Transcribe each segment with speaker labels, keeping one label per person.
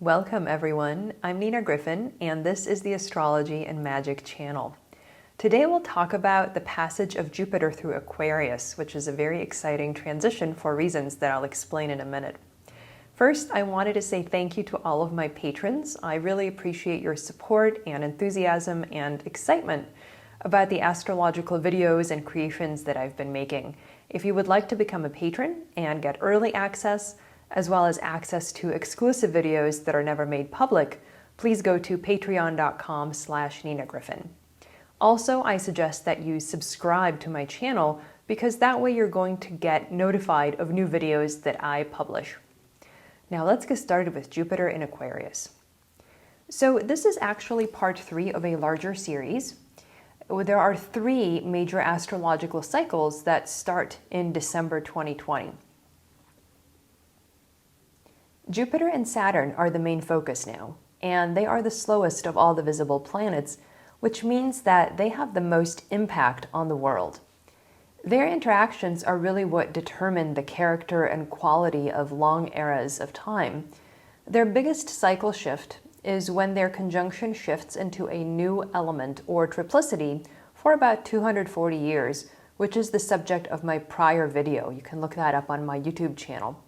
Speaker 1: Welcome everyone, I'm Nina Griffin and this is the Astrology and Magic channel. Today we'll talk about the passage of Jupiter through Aquarius, which is a very exciting transition for reasons that I'll explain in a minute. First, I wanted to say thank you to all of my patrons. I really appreciate your support and enthusiasm and excitement about the astrological videos and creations that I've been making. If you would like to become a patron and get early access, as well as access to exclusive videos that are never made public, please go to patreon.com/Nina Griffin. Also, I suggest that you subscribe to my channel because that way you're going to get notified of new videos that I publish. Now let's get started with Jupiter in Aquarius. So this is actually part 3 of a larger series. There are 3 major astrological cycles that start in December 2020. Jupiter and Saturn are the main focus now, and they are the slowest of all the visible planets, which means that they have the most impact on the world. Their interactions are really what determine the character and quality of long eras of time. Their biggest cycle shift is when their conjunction shifts into a new element or triplicity for about 240 years, which is the subject of my prior video. You can look that up on my YouTube channel.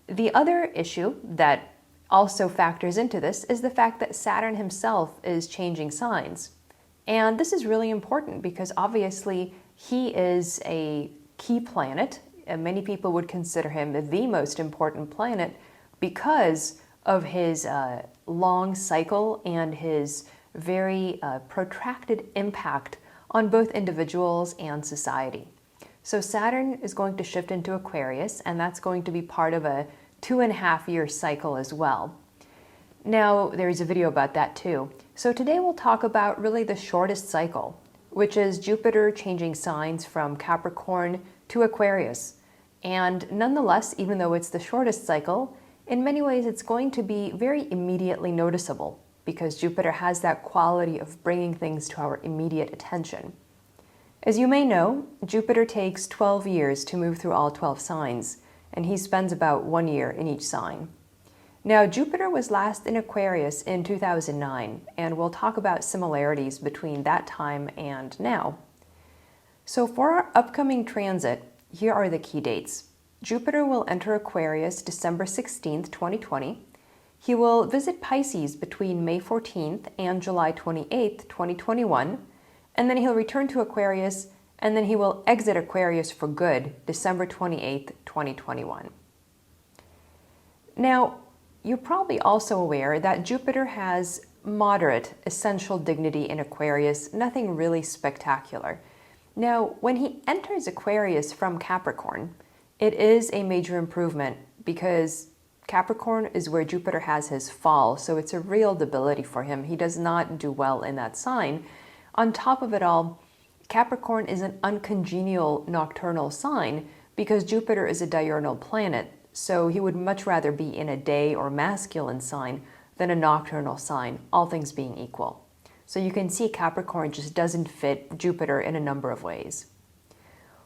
Speaker 1: The other issue that also factors into this is the fact that Saturn himself is changing signs. And this is really important because obviously he is a key planet, and many people would consider him the most important planet because of his long cycle and his very protracted impact on both individuals and society. So Saturn is going to shift into Aquarius, and that's going to be part of a 2.5-year cycle as well. Now, there's a video about that too. So today we'll talk about really the shortest cycle, which is Jupiter changing signs from Capricorn to Aquarius. And nonetheless, even though it's the shortest cycle, in many ways it's going to be very immediately noticeable because Jupiter has that quality of bringing things to our immediate attention. As you may know, Jupiter takes 12 years to move through all 12 signs, and he spends about 1 year in each sign. Now, Jupiter was last in Aquarius in 2009, and we'll talk about similarities between that time and now. So for our upcoming transit, here are the key dates. Jupiter will enter Aquarius December 16th, 2020. He will visit Pisces between May 14th and July 28th, 2021, and then he'll return to Aquarius, and then he will exit Aquarius for good December 28th, 2021. Now, you're probably also aware that Jupiter has moderate essential dignity in Aquarius, nothing really spectacular. Now, when he enters Aquarius from Capricorn, it is a major improvement because Capricorn is where Jupiter has his fall, so it's a real debility for him. He does not do well in that sign. On top of it all, Capricorn is an uncongenial nocturnal sign because Jupiter is a diurnal planet, so he would much rather be in a day or masculine sign than a nocturnal sign, all things being equal. So you can see Capricorn just doesn't fit Jupiter in a number of ways.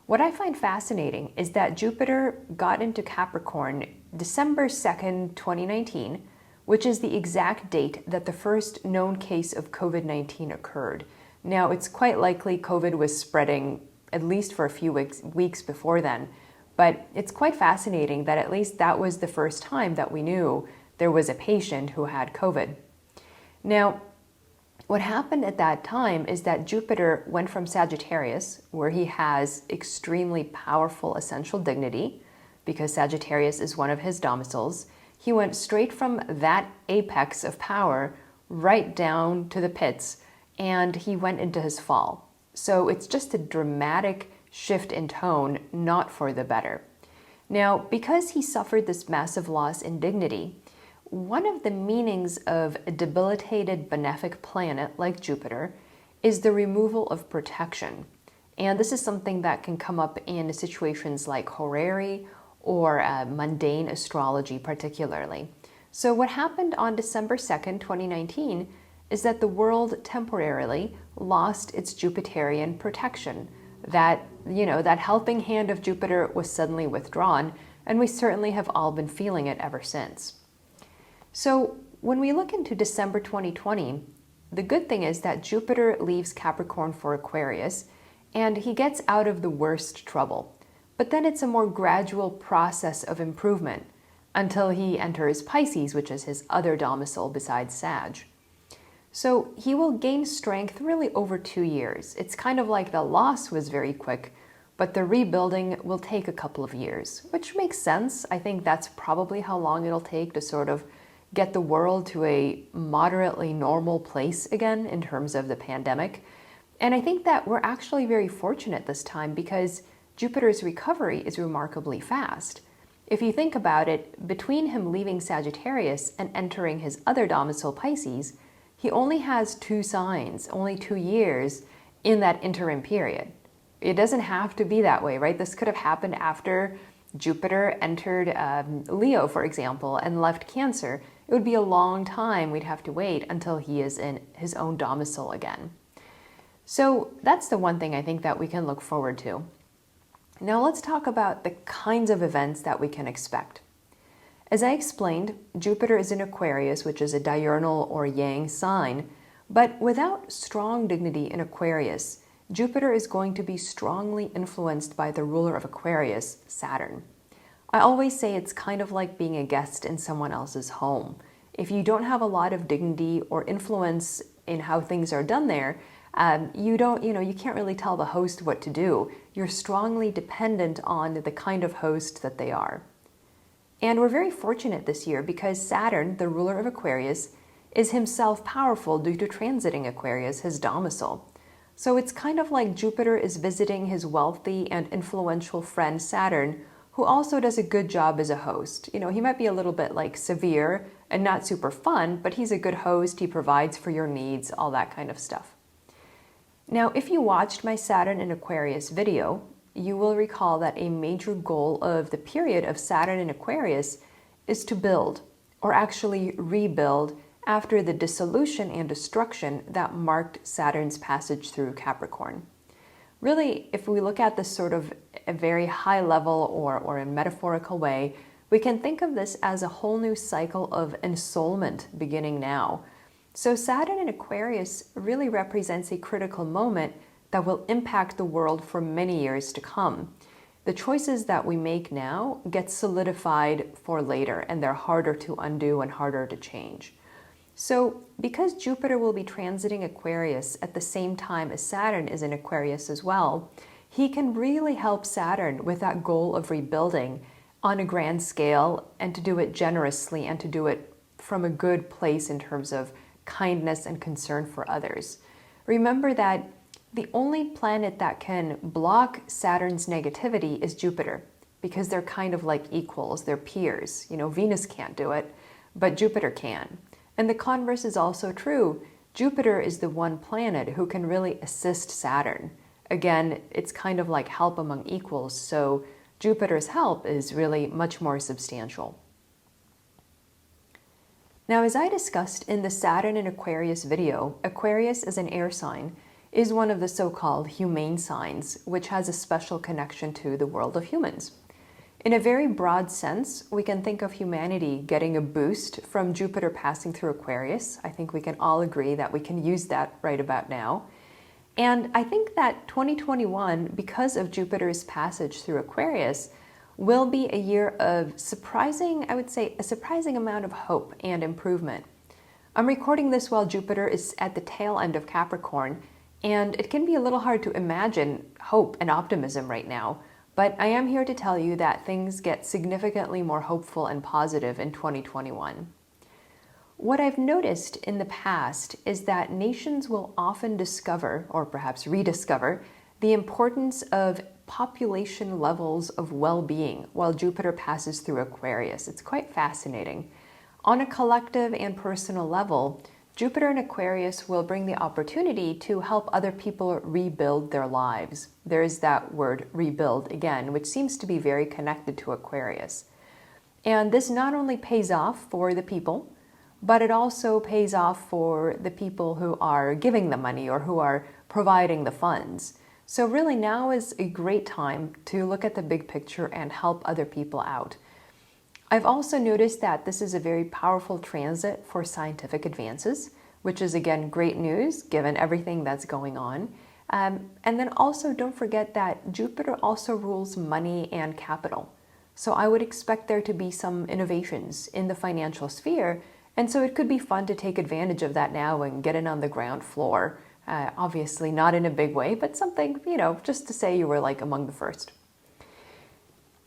Speaker 1: What I find fascinating is that Jupiter got into Capricorn December 2nd, 2019, which is the exact date that the first known case of COVID-19 occurred. Now, it's quite likely COVID was spreading at least for a few weeks before then, but it's quite fascinating that at least that was the first time that we knew there was a patient who had COVID. Now, what happened at that time is that Jupiter went from Sagittarius, where he has extremely powerful essential dignity, because Sagittarius is one of his domiciles. He went straight from that apex of power right down to the pits, and he went into his fall. So it's just a dramatic shift in tone, not for the better. Now, because he suffered this massive loss in dignity, one of the meanings of a debilitated benefic planet like Jupiter is the removal of protection. And this is something that can come up in situations like horary or mundane astrology particularly. So what happened on December 2nd, 2019 is that the world temporarily lost its Jupiterian protection. That helping hand of Jupiter was suddenly withdrawn, and we certainly have all been feeling it ever since. So when we look into December 2020, the good thing is that Jupiter leaves Capricorn for Aquarius, and he gets out of the worst trouble. But then it's a more gradual process of improvement until he enters Pisces, which is his other domicile besides Sag. So he will gain strength really over 2 years. It's kind of like the loss was very quick, but the rebuilding will take a couple of years, which makes sense. I think that's probably how long it'll take to sort of get the world to a moderately normal place again in terms of the pandemic. And I think that we're actually very fortunate this time because Jupiter's recovery is remarkably fast. If you think about it, between him leaving Sagittarius and entering his other domicile, Pisces, he only has 2 signs, only 2 years in that interim period. It doesn't have to be that way, right? This could have happened after Jupiter entered Leo, for example, and left Cancer. It would be a long time. We'd have to wait until he is in his own domicile again. So that's the one thing I think that we can look forward to. Now let's talk about the kinds of events that we can expect. As I explained, Jupiter is in Aquarius, which is a diurnal or yang sign, but without strong dignity in Aquarius, Jupiter is going to be strongly influenced by the ruler of Aquarius, Saturn. I always say it's kind of like being a guest in someone else's home. If you don't have a lot of dignity or influence in how things are done there, you can't really tell the host what to do. You're strongly dependent on the kind of host that they are. And we're very fortunate this year because Saturn, the ruler of Aquarius, is himself powerful due to transiting Aquarius, his domicile. So it's kind of like Jupiter is visiting his wealthy and influential friend Saturn, who also does a good job as a host. He might be a little bit like severe and not super fun, but he's a good host. He provides for your needs, all that kind of stuff. Now, if you watched my Saturn in Aquarius video, you will recall that a major goal of the period of Saturn in Aquarius is to build, or actually rebuild, after the dissolution and destruction that marked Saturn's passage through Capricorn. Really, if we look at this sort of a very high level or a metaphorical way, we can think of this as a whole new cycle of ensoulment beginning now. So Saturn in Aquarius really represents a critical moment that will impact the world for many years to come. The choices that we make now get solidified for later, and they're harder to undo and harder to change. So because Jupiter will be transiting Aquarius at the same time as Saturn is in Aquarius as well, he can really help Saturn with that goal of rebuilding on a grand scale, and to do it generously and to do it from a good place in terms of kindness and concern for others. Remember that the only planet that can block Saturn's negativity is Jupiter, because they're kind of like equals, they're peers. Venus can't do it, but Jupiter can. And the converse is also true. Jupiter is the one planet who can really assist Saturn. Again, it's kind of like help among equals, so Jupiter's help is really much more substantial. Now, as I discussed in the Saturn in Aquarius video, Aquarius as an air sign is one of the so-called humane signs, which has a special connection to the world of humans. In a very broad sense, we can think of humanity getting a boost from Jupiter passing through Aquarius. I think we can all agree that we can use that right about now. And I think that 2021, because of Jupiter's passage through Aquarius, will be a year of a surprising amount of hope and improvement. I'm recording this while Jupiter is at the tail end of Capricorn, and it can be a little hard to imagine hope and optimism right now. But I am here to tell you that things get significantly more hopeful and positive in 2021. What I've noticed in the past is that nations will often discover, or perhaps rediscover, the importance of population levels of well-being while Jupiter passes through Aquarius. It's quite fascinating. On a collective and personal level, Jupiter in Aquarius will bring the opportunity to help other people rebuild their lives. There is that word rebuild again, which seems to be very connected to Aquarius. And this not only pays off for the people, but it also pays off for the people who are giving the money or who are providing the funds. So really now is a great time to look at the big picture and help other people out. I've also noticed that this is a very powerful transit for scientific advances, which is again great news given everything that's going on. And then also don't forget that Jupiter also rules money and capital. So I would expect there to be some innovations in the financial sphere. And so it could be fun to take advantage of that now and get in on the ground floor. Obviously not in a big way, but something, just to say you were like among the first.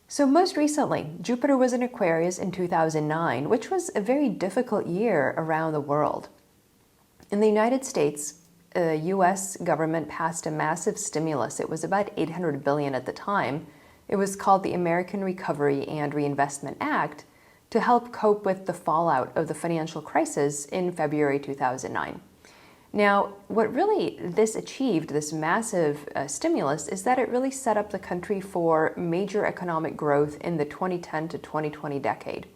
Speaker 1: So most recently, Jupiter was in Aquarius in 2009, which was a very difficult year around the world. In the United States, the US government passed a massive stimulus. It was about $800 billion at the time. It was called the American Recovery and Reinvestment Act to help cope with the fallout of the financial crisis in February 2009. Now, what really this achieved, this massive stimulus, is that it really set up the country for major economic growth in the 2010 to 2020 decade.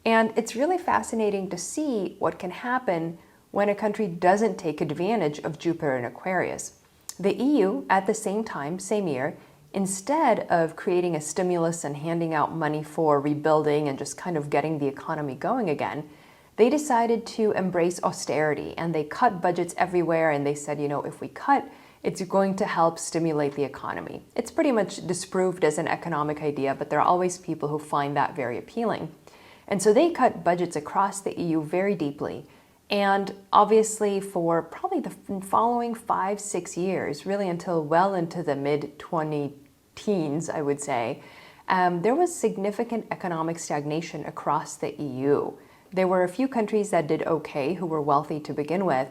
Speaker 1: And it's really fascinating to see what can happen when a country doesn't take advantage of Jupiter in Aquarius. The EU, at the same time, same year, instead of creating a stimulus and handing out money for rebuilding and just kind of getting the economy going again, they decided to embrace austerity and they cut budgets everywhere and they said, if we cut, it's going to help stimulate the economy. It's pretty much disproved as an economic idea, but there are always people who find that very appealing. And so they cut budgets across the EU very deeply. And obviously for probably the following 5-6 years, really until well into the mid-2010s, I would say, there was significant economic stagnation across the EU. There were a few countries that did okay, who were wealthy to begin with,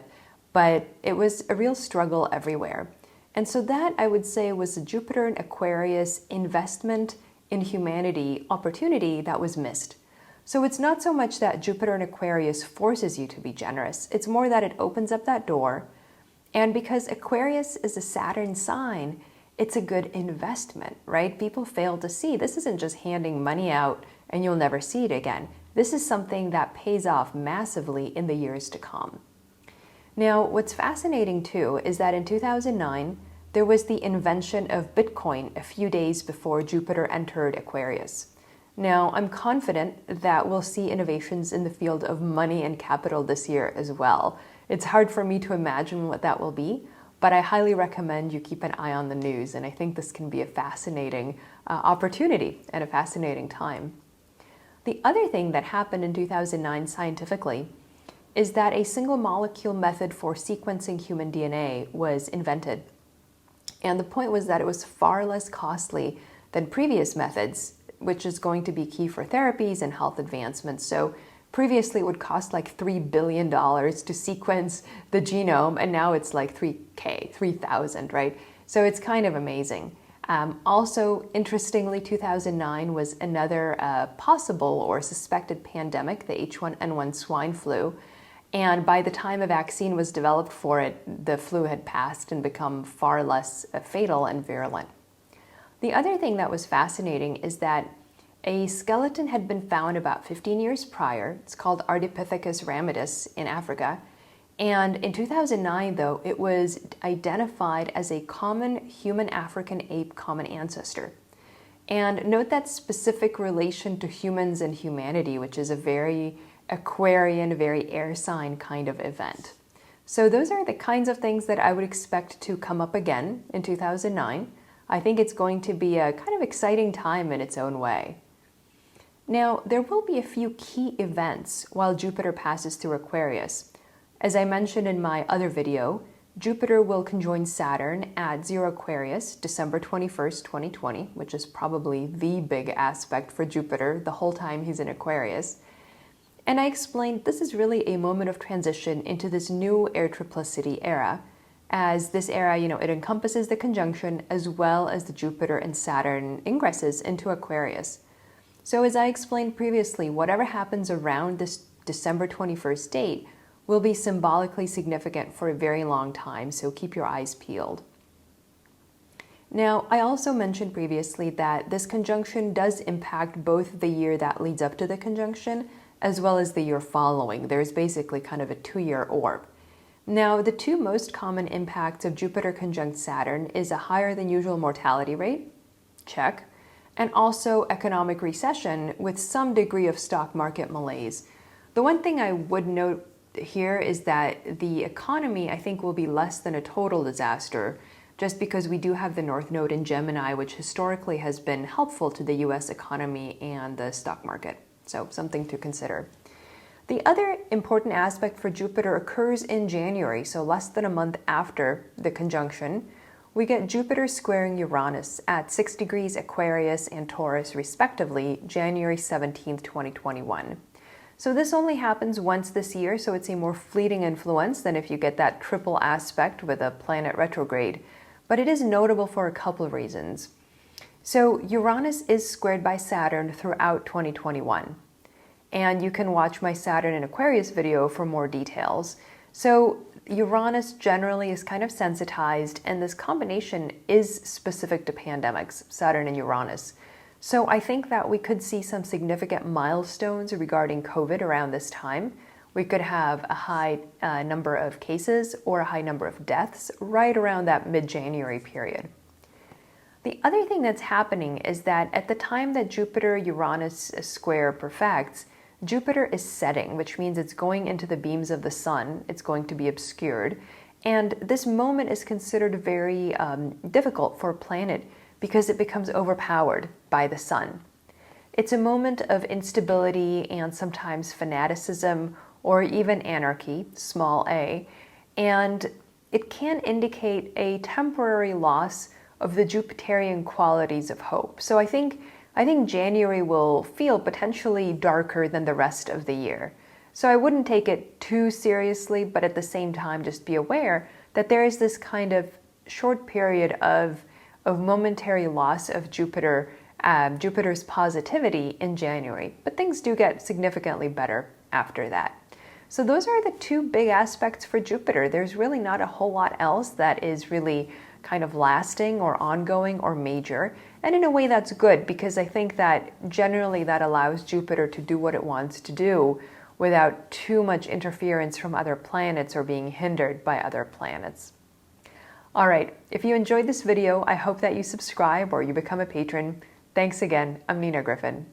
Speaker 1: but it was a real struggle everywhere. And so that, I would say, was the Jupiter and Aquarius investment in humanity opportunity that was missed. So it's not so much that Jupiter and Aquarius forces you to be generous. It's more that it opens up that door. And because Aquarius is a Saturn sign, it's a good investment, right? People fail to see this isn't just handing money out and you'll never see it again. This is something that pays off massively in the years to come. Now, what's fascinating too is that in 2009, there was the invention of Bitcoin a few days before Jupiter entered Aquarius. Now, I'm confident that we'll see innovations in the field of money and capital this year as well. It's hard for me to imagine what that will be, but I highly recommend you keep an eye on the news, and I think this can be a fascinating opportunity and a fascinating time. The other thing that happened in 2009 scientifically is that a single molecule method for sequencing human DNA was invented. And the point was that it was far less costly than previous methods, which is going to be key for therapies and health advancements. So previously it would cost like $3 billion to sequence the genome, and now it's like 3,000, right? So it's kind of amazing. Also, interestingly, 2009 was another possible or suspected pandemic, the H1N1 swine flu. And by the time a vaccine was developed for it, the flu had passed and become far less fatal and virulent. The other thing that was fascinating is that a skeleton had been found about 15 years prior. It's called Ardipithecus ramidus in Africa. And in 2009, though, it was identified as a common human African ape common ancestor. And note that specific relation to humans and humanity, which is a very Aquarian, very air sign kind of event. So those are the kinds of things that I would expect to come up again in 2009. I think it's going to be a kind of exciting time in its own way. Now, there will be a few key events while Jupiter passes through Aquarius. As I mentioned in my other video, Jupiter will conjoin Saturn at 0 Aquarius, December 21st, 2020, which is probably the big aspect for Jupiter the whole time he's in Aquarius. And I explained this is really a moment of transition into this new air triplicity era, as this era, it encompasses the conjunction as well as the Jupiter and Saturn ingresses into Aquarius. So as I explained previously, whatever happens around this December 21st date will be symbolically significant for a very long time, so keep your eyes peeled. Now, I also mentioned previously that this conjunction does impact both the year that leads up to the conjunction as well as the year following. There's basically kind of a 2-year orb. Now, the two most common impacts of Jupiter conjunct Saturn is a higher than usual mortality rate, check, and also economic recession with some degree of stock market malaise. The one thing I would note here is that the economy, I think, will be less than a total disaster, just because we do have the North Node in Gemini, which historically has been helpful to the US economy and the stock market. So something to consider. The other important aspect for Jupiter occurs in January, so less than a month after the conjunction. We get Jupiter squaring Uranus at 6 degrees Aquarius and Taurus, respectively, January 17th, 2021. So this only happens once this year, so it's a more fleeting influence than if you get that triple aspect with a planet retrograde. But it is notable for a couple of reasons. So Uranus is squared by Saturn throughout 2021. And you can watch my Saturn in Aquarius video for more details. So Uranus generally is kind of sensitized, and this combination is specific to pandemics, Saturn and Uranus. So I think that we could see some significant milestones regarding COVID around this time. We could have a high number of cases or a high number of deaths right around that mid-January period. The other thing that's happening is that at the time that Jupiter-Uranus square perfects, Jupiter is setting, which means it's going into the beams of the sun. It's going to be obscured. And this moment is considered very difficult for a planet because it becomes overpowered by the sun. It's a moment of instability and sometimes fanaticism or even anarchy, small a, and it can indicate a temporary loss of the Jupiterian qualities of hope. So I think January will feel potentially darker than the rest of the year. So I wouldn't take it too seriously, but at the same time, just be aware that there is this kind of short period of momentary loss of Jupiter's positivity in January. But things do get significantly better after that. So those are the two big aspects for Jupiter. There's really not a whole lot else that is really kind of lasting or ongoing or major. And in a way that's good, because I think that generally that allows Jupiter to do what it wants to do without too much interference from other planets or being hindered by other planets. All right, if you enjoyed this video, I hope that you subscribe or you become a patron. Thanks again. I'm Nina Griffin.